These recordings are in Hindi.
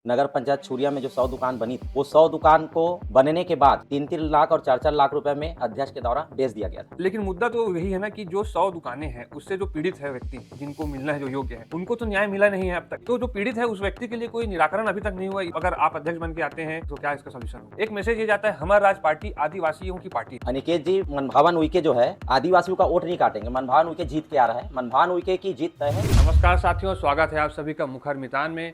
नगर पंचायत छुरिया में जो 100 दुकान बनी थी, वो 100 दुकान को बनने के बाद 3-3 लाख और 4-4 लाख रुपए में अध्यक्ष के द्वारा बेच दिया गया था। लेकिन मुद्दा तो यही है ना कि जो 100 दुकानें हैं उससे जो पीड़ित है व्यक्ति, जिनको मिलना है, जो योग्य है, उनको तो न्याय मिला नहीं है अब तक। तो जो पीड़ित है उस व्यक्ति के लिए कोई निराकरण अभी तक नहीं हुआ। अगर आप अध्यक्ष बन के आते हैं तो क्या इसका सोल्यूशन होगा? एक मैसेज ये जाता है, हमारा राज पार्टी आदिवासियों की पार्टी। अनिकेत जी, मनभावन उइके जो है आदिवासियों का वोट नहीं काटेंगे। मनभावन उइके जीत के आ रहा है, मनभावन उइके की जीत तय है। नमस्कार साथियों, स्वागत है आप सभी का मुखर मितान में।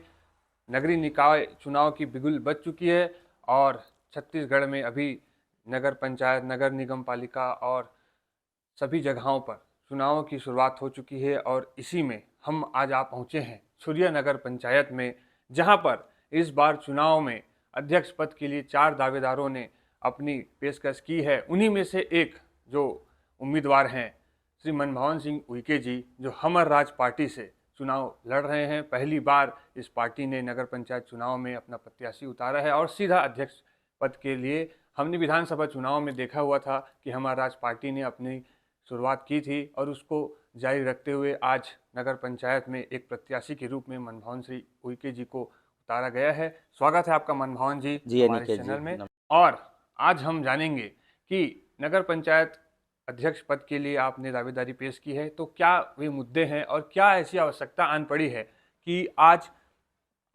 नगरीय निकाय चुनाव की बिगुल बज चुकी है और छत्तीसगढ़ में अभी नगर पंचायत, नगर निगम पालिका और सभी जगहों पर चुनावों की शुरुआत हो चुकी है। और इसी में हम आज आप पहुंचे हैं छुरिया नगर पंचायत में, जहां पर इस बार चुनाव में अध्यक्ष पद के लिए 4 दावेदारों ने अपनी पेशकश की है। उन्हीं में से एक जो उम्मीदवार हैं श्री मनभावन सिंह उइके जी, जो हमर राज पार्टी से चुनाव लड़ रहे हैं। पहली बार इस पार्टी ने नगर पंचायत चुनाव में अपना प्रत्याशी उतारा है और सीधा अध्यक्ष पद के लिए। हमने विधानसभा चुनाव में देखा हुआ था कि हमारा राज पार्टी ने अपनी शुरुआत की थी और उसको जारी रखते हुए आज नगर पंचायत में एक प्रत्याशी के रूप में मनभावन श्री उइके जी को उतारा गया है। स्वागत है आपका मनभावन जी हमारे चैनल में। और आज हम जानेंगे कि नगर पंचायत अध्यक्ष पद के लिए आपने दावेदारी पेश की है, तो क्या वे मुद्दे हैं और क्या ऐसी आवश्यकता आन पड़ी है कि आज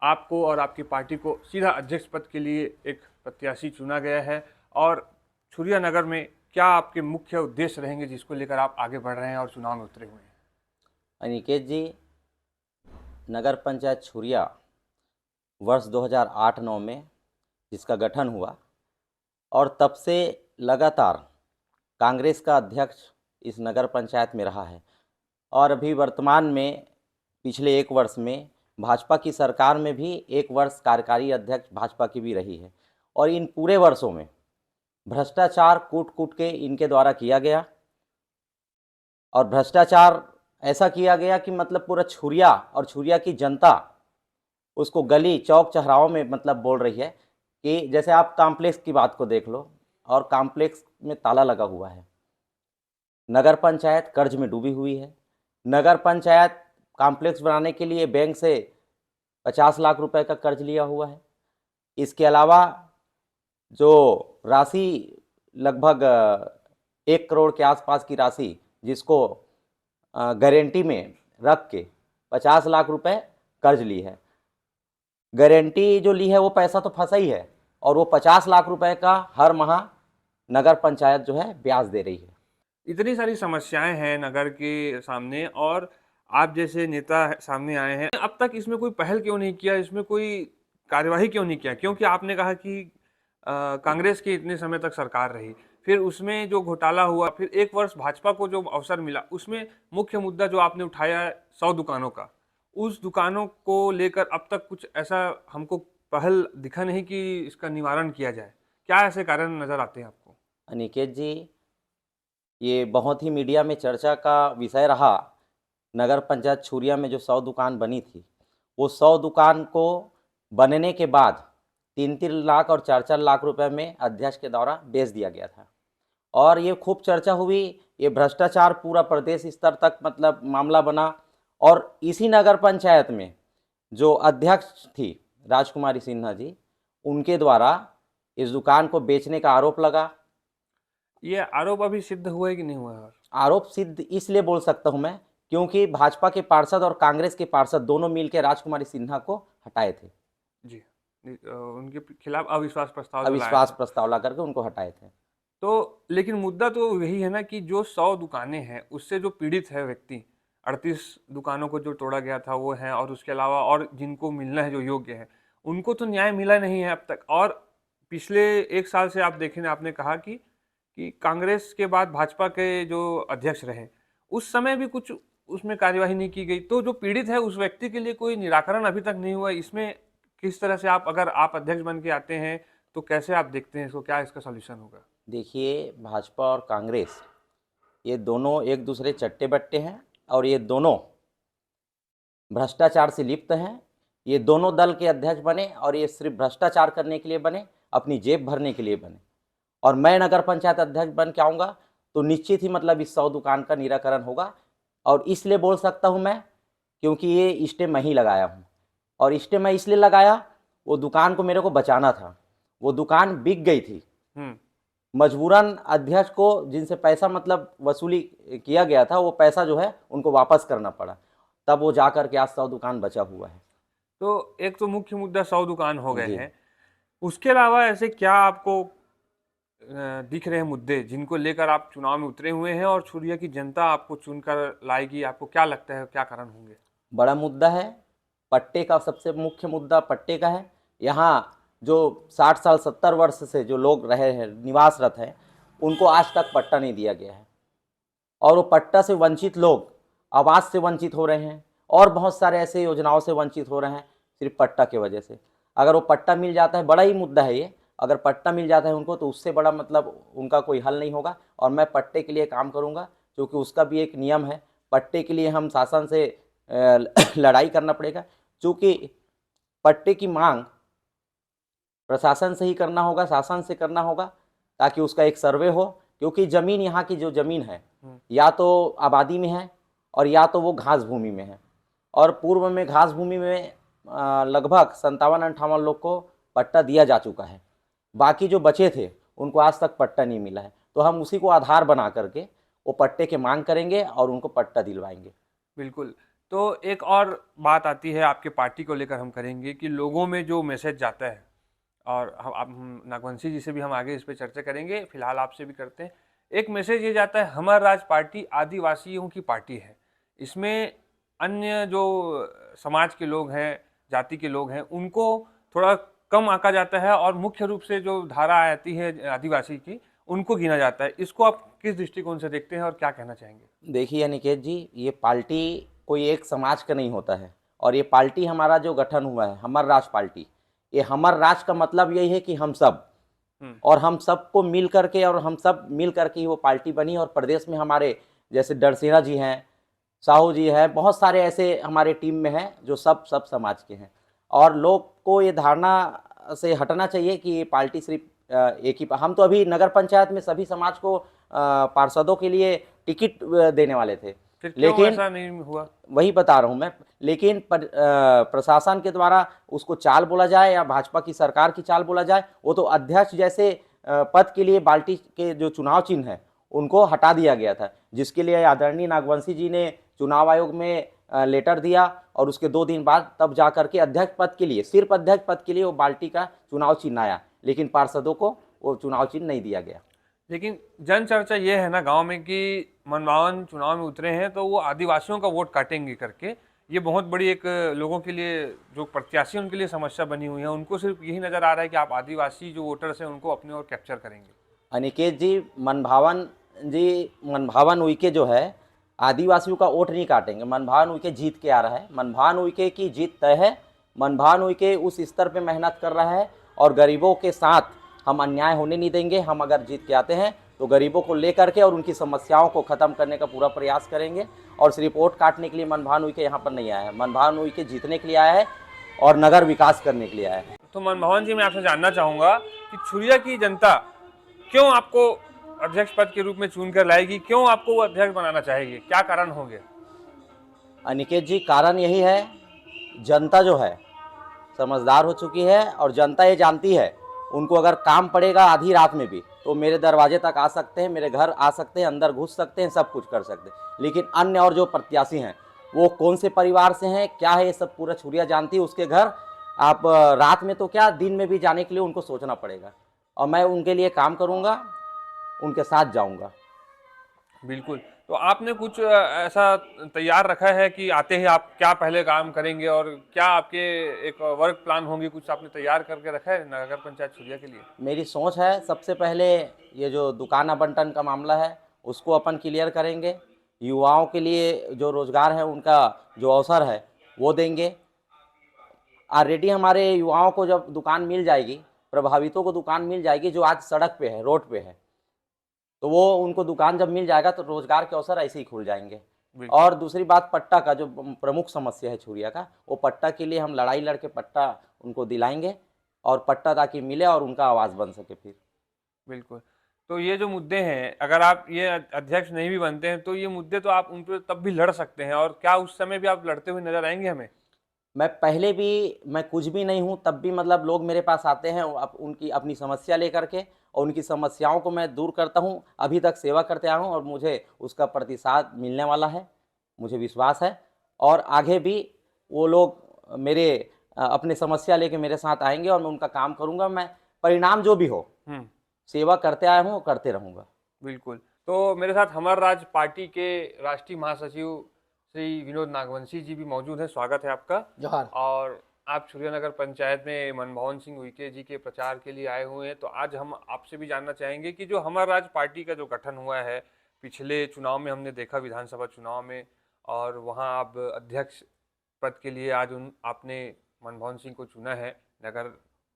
आपको और आपकी पार्टी को सीधा अध्यक्ष पद के लिए एक प्रत्याशी चुना गया है। और छुरिया नगर में क्या आपके मुख्य उद्देश्य रहेंगे जिसको लेकर आप आगे बढ़ रहे हैं और चुनाव में उतरे हुए हैं? अनिकेत जी, नगर पंचायत छुरिया वर्ष 2008-9 में जिसका गठन हुआ और तब से लगातार कांग्रेस का अध्यक्ष इस नगर पंचायत में रहा है। और अभी वर्तमान में पिछले 1 वर्ष में भाजपा की सरकार में भी 1 वर्ष कार्यकारी अध्यक्ष भाजपा की भी रही है। और इन पूरे वर्षों में भ्रष्टाचार कूट-कूट के इनके द्वारा किया गया और भ्रष्टाचार ऐसा किया गया कि मतलब पूरा छुरिया और छुरिया की जनता उसको गली चौक चौराहों में मतलब बोल रही है कि जैसे आप कॉम्प्लेक्स की बात को देख लो और कॉम्प्लेक्स में ताला लगा हुआ है। नगर पंचायत कर्ज में डूबी हुई है। नगर पंचायत कॉम्प्लेक्स बनाने के लिए बैंक से 50 लाख रुपए का कर्ज लिया हुआ है। इसके अलावा जो राशि लगभग 1 करोड़ के आसपास की राशि जिसको गारंटी में रख के 50 लाख रुपए कर्ज ली है। गारंटी जो ली है वो पैसा तो फंसा ही है और वो 50 लाख रुपए का हर माह नगर पंचायत जो है ब्याज दे रही है। इतनी सारी समस्याएं हैं नगर के सामने और आप जैसे नेता सामने आए हैं, अब तक इसमें कोई पहल क्यों नहीं किया, इसमें कोई कार्यवाही क्यों नहीं किया? क्योंकि आपने कहा कि कांग्रेस की इतने समय तक सरकार रही, फिर उसमें जो घोटाला हुआ, फिर 1 वर्ष भाजपा को जो अवसर मिला, उसमें मुख्य मुद्दा जो आपने उठाया है 100 दुकानों का, उस दुकानों को लेकर अब तक कुछ ऐसा हमको पहल दिखा नहीं कि इसका निवारण किया जाए। क्या ऐसे कारण नजर आते हैं आपको? अनिकेत जी, ये बहुत ही मीडिया में चर्चा का विषय रहा। नगर पंचायत छुरिया में जो 100 दुकान बनी थी, वो 100 दुकान को बनने के बाद 3-3 लाख और 4-4 लाख रुपए में अध्यक्ष के द्वारा बेच दिया गया था। और ये खूब चर्चा हुई, ये भ्रष्टाचार पूरा प्रदेश स्तर तक मतलब मामला बना। और इसी नगर पंचायत में जो अध्यक्ष थी राजकुमारी सिन्हा जी, उनके द्वारा इस दुकान को बेचने का आरोप लगा। ये आरोप अभी सिद्ध हुआ है कि नहीं हुआ है? आरोप सिद्ध इसलिए बोल सकता हूं मैं क्योंकि भाजपा के पार्षद और कांग्रेस के पार्षद दोनों मिलकर राजकुमारी सिन्हा को हटाए थे। जी। उनके खिलाफ अविश्वास प्रस्ताव जो लाया अविश्वास था। प्रस्ताव ला करके उनको हटाए थे। तो लेकिन मुद्दा तो यही है ना कि जो 100 दुकानें हैं उससे जो पीड़ित है व्यक्ति, 38 दुकानों को जो तोड़ा गया था वो है, और उसके अलावा और जिनको मिलना है, जो योग्य है, उनको तो न्याय मिला नहीं है अब तक। और पिछले 1 साल से आप देखें, आपने कहा कि कांग्रेस के बाद भाजपा के जो अध्यक्ष रहे, उस समय भी कुछ उसमें कार्यवाही नहीं की गई। तो जो पीड़ित है उस व्यक्ति के लिए कोई निराकरण अभी तक नहीं हुआ। इसमें किस तरह से आप, अगर आप अध्यक्ष बन के आते हैं तो कैसे आप देखते हैं इसको, क्या इसका सॉल्यूशन होगा? देखिए, भाजपा और कांग्रेस ये दोनों एक दूसरे चट्टे बट्टे हैं और ये दोनों भ्रष्टाचार से लिप्त हैं। ये दोनों दल के अध्यक्ष बने और ये सिर्फ भ्रष्टाचार करने के लिए बने, अपनी जेब भरने के लिए बने। और मैं नगर पंचायत अध्यक्ष बन के आऊँगा तो निश्चित ही मतलब इस 100 दुकान का निराकरण होगा। और इसलिए बोल सकता हूँ मैं क्योंकि ये स्टे मैं ही लगाया हूँ। और स्टे मैं इसलिए लगाया वो दुकान को मेरे को बचाना था। वो दुकान बिक गई थी। हम्म। मजबूरन अध्यक्ष को जिनसे पैसा मतलब वसूली किया गया था वो पैसा जो है उनको वापस करना पड़ा, तब वो जा कर के आज 100 दुकान बचा हुआ है। तो एक तो मुख्य मुद्दा 100 दुकान हो गए जी। हैं, उसके अलावा ऐसे क्या आपको दिख रहे हैं मुद्दे जिनको लेकर आप चुनाव में उतरे हुए हैं और छुरिया की जनता आपको चुनकर लाएगी? आपको क्या लगता है क्या कारण होंगे? बड़ा मुद्दा है पट्टे का, सबसे मुख्य मुद्दा पट्टे का है। यहाँ जो 60 साल 70 वर्ष से जो लोग रहे हैं, निवासरत हैं, उनको आज तक पट्टा नहीं दिया गया है, और वो पट्टा से वंचित लोग आवास से वंचित हो रहे हैं और बहुत सारे ऐसे योजनाओं से वंचित हो रहे हैं सिर्फ पट्टा की वजह से। अगर वो पट्टा मिल जाता है, बड़ा ही मुद्दा है ये, अगर पट्टा मिल जाता है उनको तो उससे बड़ा मतलब उनका कोई हल नहीं होगा। और मैं पट्टे के लिए काम करूँगा, क्योंकि उसका भी एक नियम है। पट्टे के लिए हम शासन से लड़ाई करना पड़ेगा, क्योंकि पट्टे की मांग प्रशासन से ही करना होगा, शासन से करना होगा, ताकि उसका एक सर्वे हो। क्योंकि ज़मीन, यहाँ की जो ज़मीन है या तो आबादी में है और या तो वो घास भूमि में है, और पूर्व में घास भूमि में लगभग 57-58 लोग को पट्टा दिया जा चुका है। बाकी जो बचे थे उनको आज तक पट्टा नहीं मिला है, तो हम उसी को आधार बना करके वो पट्टे की मांग करेंगे और उनको पट्टा दिलवाएंगे। बिल्कुल। तो एक और बात आती है आपके पार्टी को लेकर हम करेंगे कि लोगों में जो मैसेज जाता है, और हम नागवंशी जी से भी हम आगे इस पे चर्चा करेंगे, फिलहाल आपसे भी करते हैं। एक मैसेज ये जाता है, हमार राज पार्टी आदिवासियों की पार्टी है। इसमें अन्य जो समाज के लोग हैं, जाति के लोग हैं, उनको थोड़ा कम आंका जाता है और मुख्य रूप से जो धारा आती है आदिवासी की, उनको गिना जाता है। इसको आप किस दृष्टिकोण से देखते हैं और क्या कहना चाहेंगे? देखिए अनिकेत जी, ये पार्टी कोई एक समाज का नहीं होता है, और ये पार्टी हमारा जो गठन हुआ है हमर राज पार्टी, ये हमर राज का मतलब यही है कि हम सब, और हम सबको मिल करके, और हम सब मिल करके ही वो पार्टी बनी। और प्रदेश में हमारे जैसे डरसेना जी हैं, साहू जी हैं, बहुत सारे ऐसे हमारे टीम में हैं जो सब समाज के हैं। और लोग को ये धारणा से हटना चाहिए कि ये पार्टी सिर्फ एक ही, हम तो अभी नगर पंचायत में सभी समाज को पार्षदों के लिए टिकट देने वाले थे, फिर क्यों लेकिन ऐसा नहीं हुआ? वही बता रहा हूँ मैं। लेकिन प्रशासन के द्वारा उसको चाल बोला जाए या भाजपा की सरकार की चाल बोला जाए, वो तो अध्यक्ष जैसे पद के लिए बाल्टी के जो चुनाव चिन्ह है उनको हटा दिया गया था, जिसके लिए आदरणीय नागवंशी जी ने चुनाव आयोग में लेटर दिया, और उसके 2 दिन बाद तब जा करके अध्यक्ष पद के लिए, सिर्फ अध्यक्ष पद के लिए वो बाल्टी का चुनाव चिन्ह आया, लेकिन पार्षदों को वो चुनाव चिन्ह नहीं दिया गया। लेकिन जन चर्चा ये है ना गांव में कि मनभावन चुनाव में उतरे हैं तो वो आदिवासियों का वोट काटेंगे करके, ये बहुत बड़ी एक लोगों के लिए, जो प्रत्याशी उनके लिए समस्या बनी हुई है। उनको सिर्फ यही नज़र आ रहा है कि आप आदिवासी जो वोटर्स हैं उनको अपने ओर कैप्चर करेंगे। अनिकेत जी, मनभावन उइके जो है आदिवासियों का वोट नहीं काटेंगे। मनभावन उइके जीत के आ रहा है, मनभावन उइके की जीत तय है। मनभावन उइके उस स्तर पे मेहनत कर रहा है, और गरीबों के साथ हम अन्याय होने नहीं देंगे। हम अगर जीत के आते हैं तो गरीबों को लेकर के और उनकी समस्याओं को ख़त्म करने का पूरा प्रयास करेंगे। और सिर्फ वोट काटने के लिए मनभावन उइके यहाँ पर नहीं आया है, मनभावन उइके जीतने के लिए आया है और नगर विकास करने के लिए आया है। तो मनमोहन जी, मैं आपसे जानना चाहूँगा कि छुरिया की जनता क्यों आपको अध्यक्ष पद के रूप में चुनकर लाएगी? क्यों आपको वो अध्यक्ष बनाना चाहेगी? क्या कारण होंगे? अनिकेत जी, कारण यही है, जनता जो है समझदार हो चुकी है, और जनता ये जानती है उनको अगर काम पड़ेगा आधी रात में भी तो मेरे दरवाजे तक आ सकते हैं, मेरे घर आ सकते हैं, अंदर घुस सकते हैं, सब कुछ कर सकते हैं। लेकिन अन्य और जो प्रत्याशी हैं वो कौन से परिवार से हैं, क्या है, ये सब पूरा छुरिया जानती है उसके घर। आप रात में तो क्या, दिन में भी जाने के लिए उनको सोचना पड़ेगा, और मैं उनके लिए काम करूँगा, उनके साथ जाऊँगा। बिल्कुल। तो आपने कुछ ऐसा तैयार रखा है कि आते ही आप क्या पहले काम करेंगे और क्या आपके एक वर्क प्लान होंगे, कुछ आपने तैयार करके रखा है नगर पंचायत छुरिया के लिए? मेरी सोच है सबसे पहले ये जो दुकान आवंटन का मामला है उसको अपन क्लियर करेंगे। युवाओं के लिए जो रोज़गार है उनका जो अवसर है वो देंगे। ऑलरेडी हमारे युवाओं को जब दुकान मिल जाएगी, प्रभावितों को दुकान मिल जाएगी जो आज सड़क पे है, रोड पे है, तो वो उनको दुकान जब मिल जाएगा तो रोज़गार के अवसर ऐसे ही खुल जाएंगे। और दूसरी बात, पट्टा का जो प्रमुख समस्या है छुरिया का, वो पट्टा के लिए हम लड़ाई लड़के पट्टा उनको दिलाएंगे, और पट्टा ताकि मिले और उनका आवाज़ बन सके फिर। बिल्कुल। तो ये जो मुद्दे हैं, अगर आप ये अध्यक्ष नहीं भी बनते हैं तो ये मुद्दे तो आप उन पे तब भी लड़ सकते हैं, और क्या उस समय भी आप लड़ते हुए नजर आएंगे हमें? मैं पहले भी, मैं कुछ भी नहीं हूँ तब भी मतलब लोग मेरे पास आते हैं उनकी अपनी समस्या लेकर के, और उनकी समस्याओं को मैं दूर करता हूँ। अभी तक सेवा करते आया हूँ और मुझे उसका प्रतिसाद मिलने वाला है, मुझे विश्वास है। और आगे भी वो लोग मेरे अपनी समस्या लेके मेरे साथ आएंगे और मैं उनका काम करूँगा। मैं परिणाम जो भी हो, सेवा करते आया हूँ, करते रहूँगा। बिल्कुल। तो मेरे साथ हमार राज पार्टी के राष्ट्रीय महासचिव श्री विनोद नागवंशी जी भी मौजूद हैं। स्वागत है आपका। जोहार। और आप छुरियानगर पंचायत में मनमोहन सिंह उइके जी के प्रचार के लिए आए हुए हैं। तो आज हम आपसे भी जानना चाहेंगे कि जो हमार राज पार्टी का जो गठन हुआ है, पिछले चुनाव में हमने देखा, विधानसभा चुनाव में, और वहाँ आप अध्यक्ष पद के लिए आज आपने मनमोहन सिंह को चुना है नगर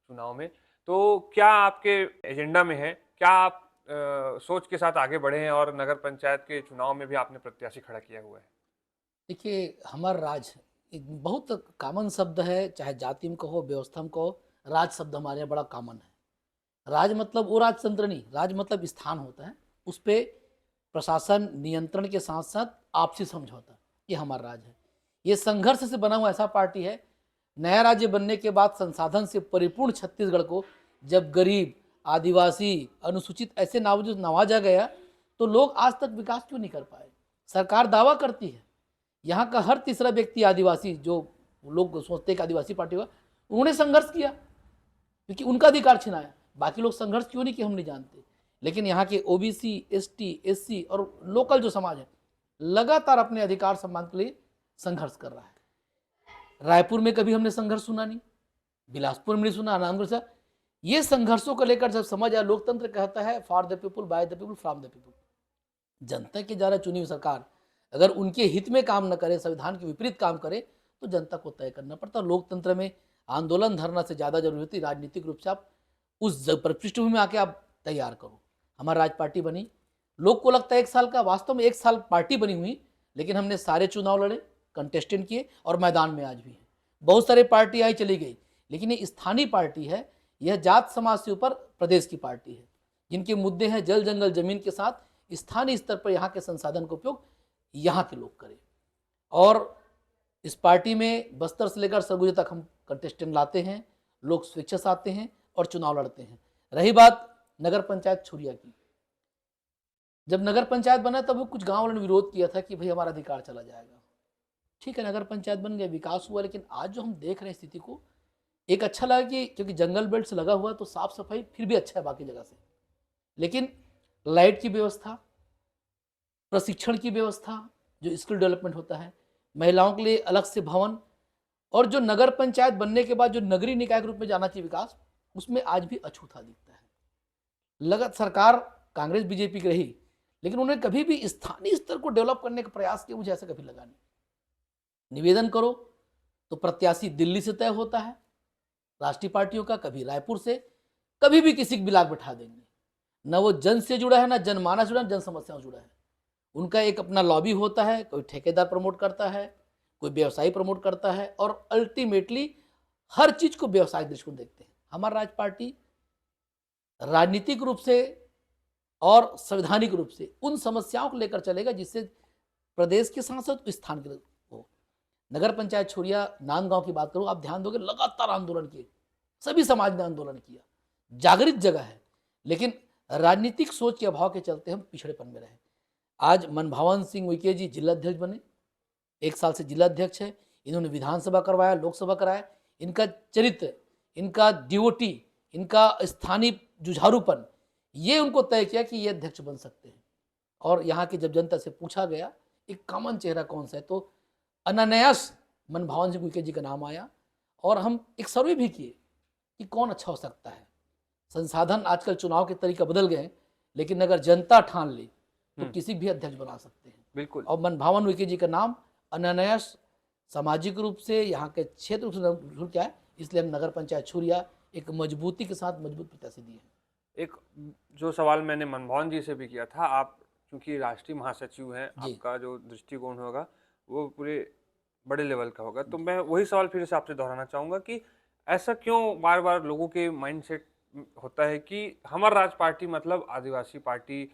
चुनाव में। तो क्या आपके एजेंडा में है, क्या आप सोच के साथ आगे बढ़े हैं और नगर पंचायत के चुनाव में भी आपने प्रत्याशी खड़ा किया हुआ है? देखिए, हमार राज एक बहुत कॉमन शब्द है, चाहे जाति में कहो, व्यवस्था में कहो, राज शब्द हमारे यहाँ बड़ा कॉमन है। राज मतलब वो राजतंत्र नहीं, राज मतलब स्थान होता है, उस पर प्रशासन नियंत्रण के साथ साथ आपसी समझौता, ये हमारा राज है। ये संघर्ष से बना हुआ ऐसा पार्टी है। नया राज्य बनने के बाद संसाधन से परिपूर्ण छत्तीसगढ़ को जब गरीब, आदिवासी, अनुसूचित ऐसे नवाजा गया, तो लोग आज तक विकास क्यों नहीं कर पाए? सरकार दावा करती है यहाँ का हर तीसरा व्यक्ति आदिवासी, जो लोग सोचते हैं कि आदिवासी पार्टी हुआ, उन्होंने संघर्ष किया क्योंकि उनका अधिकार छिनाया। बाकी लोग संघर्ष क्यों नहीं किए हम नहीं जानते, लेकिन यहाँ के ओबीसी, एसटी, एससी और लोकल जो समाज है लगातार अपने अधिकार सम्मान के लिए संघर्ष कर रहा है। रायपुर में कभी हमने संघर्ष सुना नहीं, बिलासपुर में नहीं सुना, आनंदपुर से। ये संघर्षों को लेकर जब समझ आया, लोकतंत्र कहता है for the people, by the people, from the people. जनता के द्वारा चुनी हुई सरकार अगर उनके हित में काम न करे, संविधान के विपरीत काम करे, तो जनता को तय करना पड़ता। लोकतंत्र में आंदोलन धरना से ज़्यादा जरूरी होती, राजनीतिक रूप से आप उस पृष्ठभूमि में आके आप तैयार करो। हमारा राज पार्टी बनी, लोग को लगता है 1 साल का, वास्तव में 1 साल पार्टी बनी हुई, लेकिन हमने सारे चुनाव लड़े, कंटेस्टेंट किए और मैदान में आज भी हैं। बहुत सारे पार्टी आई चली गई, लेकिन ये स्थानीय पार्टी है। यह जात समाज से ऊपर प्रदेश की पार्टी है, जिनके मुद्दे हैं जल जंगल जमीन के साथ स्थानीय स्तर पर यहाँ के संसाधन का उपयोग यहाँ के लोग करें। और इस पार्टी में बस्तर से लेकर सरगुजा तक हम कंटेस्टेंट लाते हैं, लोग स्वेच्छा से आते हैं और चुनाव लड़ते हैं। रही बात नगर पंचायत छुरिया की, जब नगर पंचायत बना तब कुछ गांव वालों ने विरोध किया था कि भाई हमारा अधिकार चला जाएगा। ठीक है, नगर पंचायत बन गया, विकास हुआ, लेकिन आज जो हम देख रहे हैं स्थिति को, एक अच्छा लगा कि क्योंकि जंगल बेल्ट से लगा हुआ तो साफ सफाई फिर भी अच्छा है बाकी जगह से, लेकिन लाइट की व्यवस्था, प्रशिक्षण की व्यवस्था, जो स्किल डेवलपमेंट होता है, महिलाओं के लिए अलग से भवन, और जो नगर पंचायत बनने के बाद जो नगरीय निकाय के रूप में जाना चाहिए विकास, उसमें आज भी अछूता दिखता है। लगा सरकार कांग्रेस बीजेपी की रही, लेकिन उन्होंने कभी भी स्थानीय स्तर को डेवलप करने का प्रयास किया, मुझे ऐसा कभी लगा नहीं। निवेदन करो तो प्रत्याशी दिल्ली से तय होता है राष्ट्रीय पार्टियों का, कभी रायपुर से, कभी भी किसी को बिलाक बैठा देंगे। न वो जन से जुड़ा है, ना जनमानस जुड़ा है, जन समस्याओं जुड़ा है। उनका एक अपना लॉबी होता है, कोई ठेकेदार प्रमोट करता है, कोई व्यवसायी प्रमोट करता है, और अल्टीमेटली हर चीज को व्यवसायिक दृष्टिकोण देखते हैं। हमारा राज पार्टी राजनीतिक रूप से और संवैधानिक रूप से उन समस्याओं को लेकर चलेगा जिससे प्रदेश के सांसद स्थान के हो। नगर पंचायत छुरिया नांदगांव की बात करूं, आप ध्यान दोगे, लगातार आंदोलन किए, सभी समाज ने आंदोलन किया, जागृत जगह है, लेकिन राजनीतिक सोच के अभाव के चलते हम पिछड़ेपन में रहे। आज मनमोहन सिंह उइके जी जिलाध्यक्ष बने, 1 साल से जिलाध्यक्ष है। इन्होंने विधानसभा करवाया, लोकसभा कराया। इनका चरित्र, इनका ड्यूटी, इनका स्थानीय जुझारूपन, ये उनको तय किया कि ये अध्यक्ष बन सकते हैं। और यहाँ की जब जनता से पूछा गया एक कॉमन चेहरा कौन सा है, तो अनायास मनमोहन सिंह उइके जी का नाम आया। और हम एक सर्वे भी किए कि कौन अच्छा हो सकता है। संसाधन आजकल चुनाव के तरीका बदल गए, लेकिन अगर जनता ठान ले तो किसी भी अध्यक्ष बना सकते हैं। बिल्कुल। और मनमोहन उइके जी का नाम अनायास सामाजिक रूप से यहाँ के क्षेत्र रूप से जुड़ क्या है, इसलिए हम नगर पंचायत छुरिया एक मजबूती के साथ मजबूत प्रत्याशी दिए हैं। एक जो सवाल मैंने मनमोहन जी से भी किया था, आप चूंकि राष्ट्रीय महासचिव हैं, आपका जो दृष्टिकोण होगा वो पूरे बड़े लेवल का होगा, तो मैं वही सवाल फिर से आपसे दोहराना चाहूँगा कि ऐसा क्यों बार बार लोगों के माइंडसेट होता है कि हमारा राज पार्टी मतलब आदिवासी पार्टी,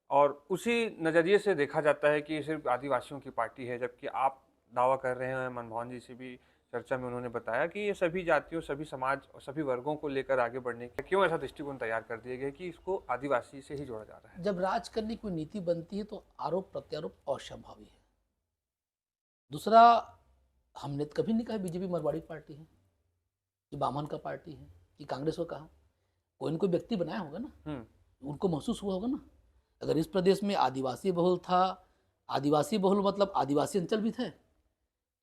और उसी नज़रिए से देखा जाता है कि सिर्फ आदिवासियों की पार्टी है, जबकि आप दावा कर रहे हैं मनमोहन जी से भी चर्चा में उन्होंने बताया कि ये सभी जातियों, सभी समाज और सभी वर्गों को लेकर आगे बढ़ने के क्यों ऐसा दृष्टिकोण तैयार कर दिया गया कि इसको आदिवासी से ही जोड़ा जा रहा है। जब राज करने की कोई नीति बनती है तो आरोप प्रत्यारोप अवश्यंभावी है। दूसरा, हमने तो कभी नहीं कहा बीजेपी मरवाड़ी पार्टी है कि बामन का पार्टी है कि कांग्रेस को कहा। कोई न कोई व्यक्ति बनाया होगा ना, उनको महसूस हुआ होगा ना। अगर इस प्रदेश में आदिवासी बहुल था, आदिवासी बहुल मतलब आदिवासी अंचल भी थे,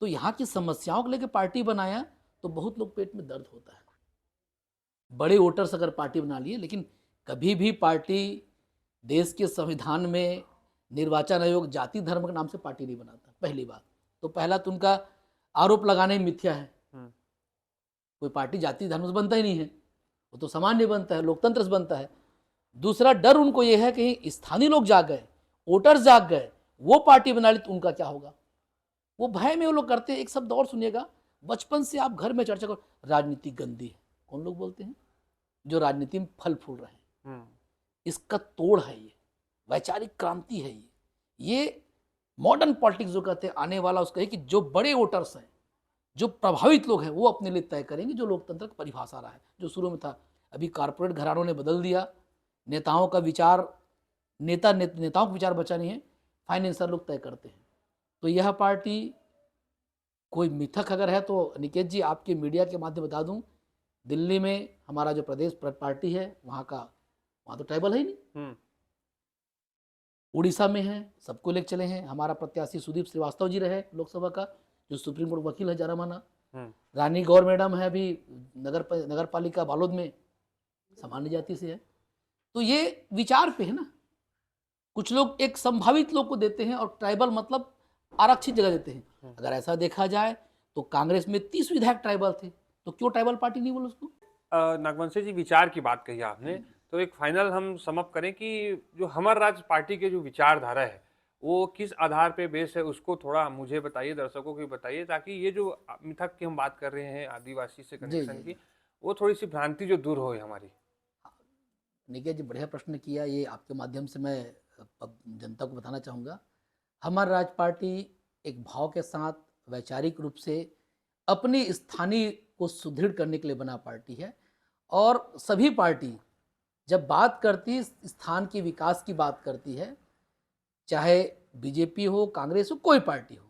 तो यहाँ की समस्याओं को लेकर पार्टी बनाया तो बहुत लोग पेट में दर्द होता है। बड़े वोटर्स अगर पार्टी बना लिए, लेकिन कभी भी पार्टी देश के संविधान में निर्वाचन आयोग जाति धर्म के नाम से पार्टी नहीं बनाता। पहली बात तो पहला तो उनका आरोप लगाने में मिथ्या है। कोई पार्टी जाति धर्म से बनता ही नहीं है, वो तो सामान्य बनता है, लोकतंत्र से बनता है। दूसरा डर उनको ये है कि स्थानीय लोग जाग गए, वोटर्स जाग गए, वो पार्टी बना ली तो उनका क्या होगा, वो भय में वो लोग करते हैं। एक शब्द और सुनिएगा, बचपन से आप घर में चर्चा करो, राजनीति गंदी है। कौन लोग बोलते हैं? जो राजनीति में फल फूल रहे हैं। इसका तोड़ है ये, वैचारिक क्रांति है ये मॉडर्न पॉलिटिक्स जो कहते हैं आने वाला, उसका है कि जो बड़े वोटर्स हैं, जो प्रभावित लोग हैं, वो अपने लिए तय करेंगे जो लोकतंत्र की परिभाषा रहा है, जो शुरू में था। अभी कारपोरेट घरानों ने बदल दिया, नेताओं का विचार, नेताओं का विचार बचा नहीं है, फाइनेंसर लोग तय करते हैं। तो यह पार्टी कोई मिथक अगर है तो निकेत जी आपके मीडिया के माध्यम बता दूं, दिल्ली में हमारा जो प्रदेश पार्टी है वहाँ तो ट्राइबल है ही नहीं। उड़ीसा में है, सबको लेकर चले हैं। हमारा प्रत्याशी सुदीप श्रीवास्तव जी रहे लोकसभा का, जो सुप्रीम कोर्ट वकील है जाना माना। रानी गौर मैडम है अभी नगर पालिका बालोद में, सामान्य जाति से है। तो ये विचार पे है ना, कुछ लोग एक संभावित लोग को देते हैं और ट्राइबल मतलब आरक्षित जगह देते हैं। अगर ऐसा देखा जाए तो कांग्रेस में 30 विधायक ट्राइबल थे, तो क्यों ट्राइबल पार्टी नहीं बोले उसको? नागवंशी जी, विचार की बात कही आपने, तो एक फाइनल हम समअप करें कि जो हमार राज्य पार्टी के जो विचारधारा है वो किस आधार पे बेस है, उसको थोड़ा मुझे बताइए, दर्शकों को भी बताइए, ताकि ये जो मिथक की हम बात कर रहे हैं आदिवासी से कनेक्शन की, वो थोड़ी सी भ्रांति जो दूर हो हमारी। निकेत जी बढ़िया प्रश्न किया, ये आपके माध्यम से मैं जनता को बताना चाहूँगा। हमार राज्य पार्टी एक भाव के साथ वैचारिक रूप से अपनी स्थानीय को सुदृढ़ करने के लिए बना पार्टी है। और सभी पार्टी जब बात करती स्थान के विकास की बात करती है, चाहे बीजेपी हो, कांग्रेस हो, कोई पार्टी हो,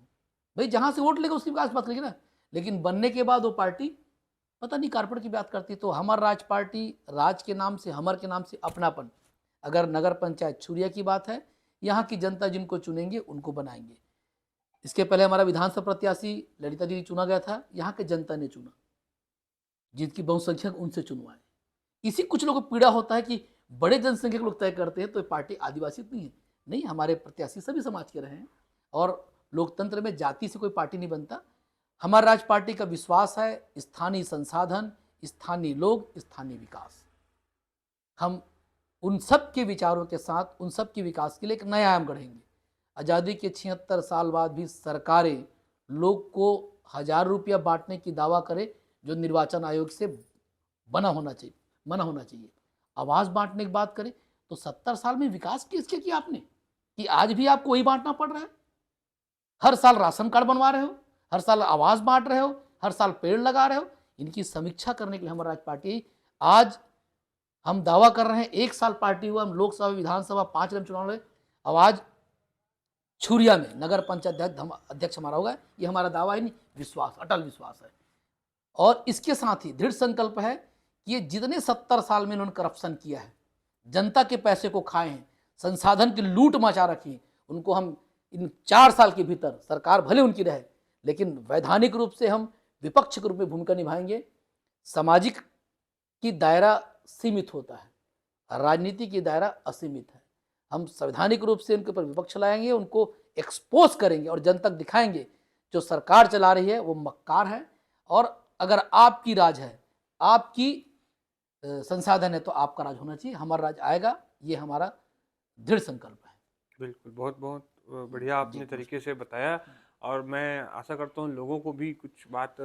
भाई जहाँ से वोट लेगा उसकी विकास बात करेगी ना। लेकिन बनने के बाद वो पार्टी पता नहीं कारपोरेट की बात करती। तो हमार राज पार्टी, राज के नाम से, हमर के नाम से अपनापन। अगर नगर पंचायत छुरिया की बात है, यहाँ की जनता जिनको चुनेंगे उनको बनाएंगे। इसके पहले हमारा विधानसभा प्रत्याशी ललिता दीदी चुना गया था, यहाँ के जनता ने चुना, जिनकी बहुसंख्यक उनसे चुनवाए। इसी कुछ लोगों को पीड़ा होता है कि बड़े जनसंख्यक लोग तय करते हैं तो पार्टी आदिवासी नहीं है। नहीं, हमारे प्रत्याशी सभी समाज के रहे हैं और लोकतंत्र में जाति से कोई पार्टी नहीं बनता। हमारा राज पार्टी का विश्वास है स्थानीय संसाधन, स्थानीय लोग, स्थानीय विकास। हम उन सब के विचारों के साथ उन सब के विकास के लिए एक नया आयाम गढ़ेंगे। आज़ादी के 76 साल बाद भी सरकारें लोग को 1000 रुपया बांटने की दावा करे, जो निर्वाचन आयोग से मना होना चाहिए। आवास बांटने की बात करें तो 70 साल में विकास किसके किया आपने कि आज भी आपको वही बांटना पड़ रहा है? हर साल राशन कार्ड बनवा रहे हो, हर साल आवास बांट रहे हो, हर साल पेड़ लगा रहे हो। इनकी समीक्षा करने के लिए हमारा राज्य पार्टी, आज हम दावा कर रहे हैं 1 साल पार्टी हुआ, हम लोकसभा विधानसभा 5 चुनाव लड़े, आवाज छुरिया में नगर पंचायत अध्यक्ष हमारा होगा। ये हमारा दावा है, नहीं विश्वास, अटल विश्वास है। और इसके साथ ही दृढ़ संकल्प है कि ये जितने 70 साल में इन्होंने करप्शन किया है, जनता के पैसे को खाए हैं, संसाधन की लूट मचा रखी, उनको हम इन 4 साल के भीतर, सरकार भले उनकी रहे लेकिन वैधानिक रूप से हम विपक्ष के रूप में भूमिका निभाएंगे। सामाजिक की दायरा सीमित होता है, राजनीति की दायरा असीमित है। हम संवैधानिक रूप से उनके ऊपर विपक्ष लाएंगे, उनको एक्सपोज करेंगे और जनता को दिखाएंगे जो सरकार चला रही है वो मक्कार है। और अगर आपकी राज है, आपकी संसाधन है, तो आपका राज होना चाहिए। हमारा राज आएगा, ये हमारा दृढ़ संकल्प है। बिल्कुल, बहुत बहुत बढ़िया आपने तरीके से बताया और मैं आशा करता हूँ लोगों को भी कुछ बात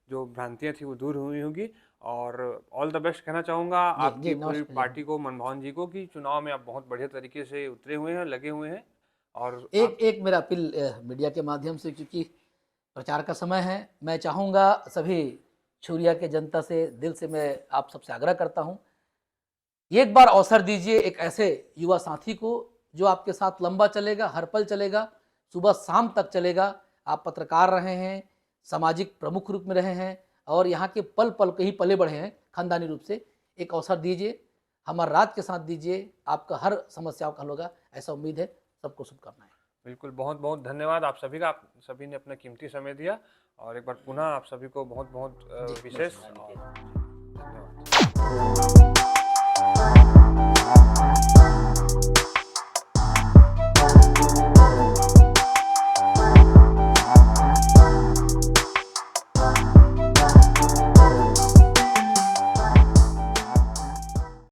जो भ्रांतियाँ थी वो दूर हुई होंगी। और ऑल द बेस्ट कहना चाहूँगा आपकी पूरी पार्टी को, मनमोहन जी को, कि चुनाव में आप बहुत बढ़िया तरीके से उतरे हुए हैं, लगे हुए हैं। और एक मेरा अपील मीडिया के माध्यम से, क्योंकि प्रचार का समय है। मैं चाहूँगा सभी छुरिया के जनता से दिल से मैं आप सबसे आग्रह करता हूँ, एक बार अवसर दीजिए एक ऐसे युवा साथी को जो आपके साथ लंबा चलेगा, हर पल चलेगा, सुबह शाम तक चलेगा। आप पत्रकार रहे हैं, सामाजिक प्रमुख रूप में रहे हैं और यहाँ के पल पल के ही पले बढ़े हैं खानदानी रूप से। एक अवसर दीजिए, हमारे राज्य के साथ दीजिए, आपका हर समस्याओं का हल होगा, ऐसा उम्मीद है। सबको शुभकामनाएं। बिल्कुल, बहुत बहुत धन्यवाद आप सभी का। आप सभी ने अपना कीमती समय दिया और एक बार पुनः आप सभी को बहुत बहुत विशेष और धन्यवाद।